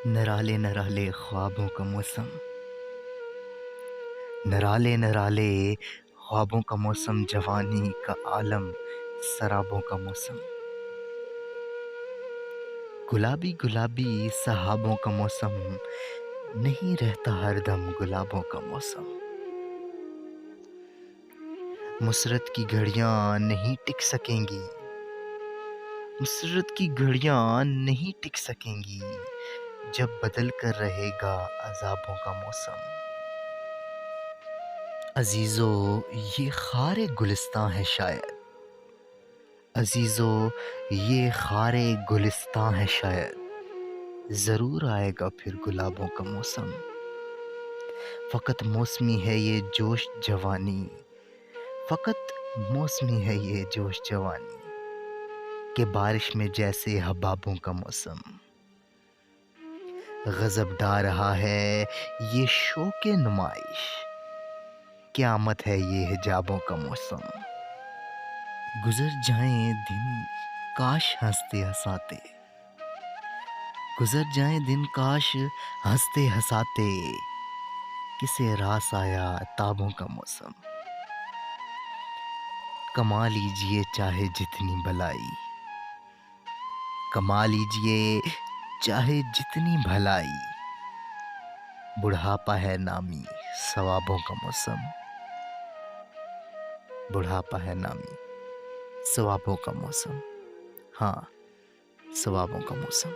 नराले नराले ख्वाबों का मौसम। नराले नराले ख्वाबों का मौसम, जवानी का आलम, शराबों का मौसम। गुलाबी गुलाबी सहाबों का मौसम, नहीं रहता हरदम गुलाबों का मौसम। मुसरत की घड़ियां नहीं टिक सकेंगी, मुसरत की घड़ियां नहीं टिक सकेंगी, जब बदल कर रहेगा अज़ाबों का मौसम। अजीजो ये खारे गुलिस्तां है शायद, अजीजो ये खारे गुलिस्तां है शायद, ज़रूर आएगा फिर गुलाबों का मौसम। फ़कत मौसमी है ये जोश जवानी, फ़कत मौसमी है ये जोश जवानी, कि बारिश में जैसे हबाबों का मौसम। गज़ब ढा रहा है ये शौक़ नुमाइश, क़यामत है ये हिजाबों का मौसम। गुज़र जाएं दिन काश हंसते हंसाते, गुज़र जाएं दिन काश हंसते हंसाते, किसे रास आया ताबों का मौसम। कमा लीजिए चाहे जितनी भलाई, कमा लीजिए चाहे जितनी भलाई, बुढ़ापा है नामी सवाबों का मौसम। बुढ़ापा है नामी सवाबों का मौसम। हाँ, सवाबों का मौसम।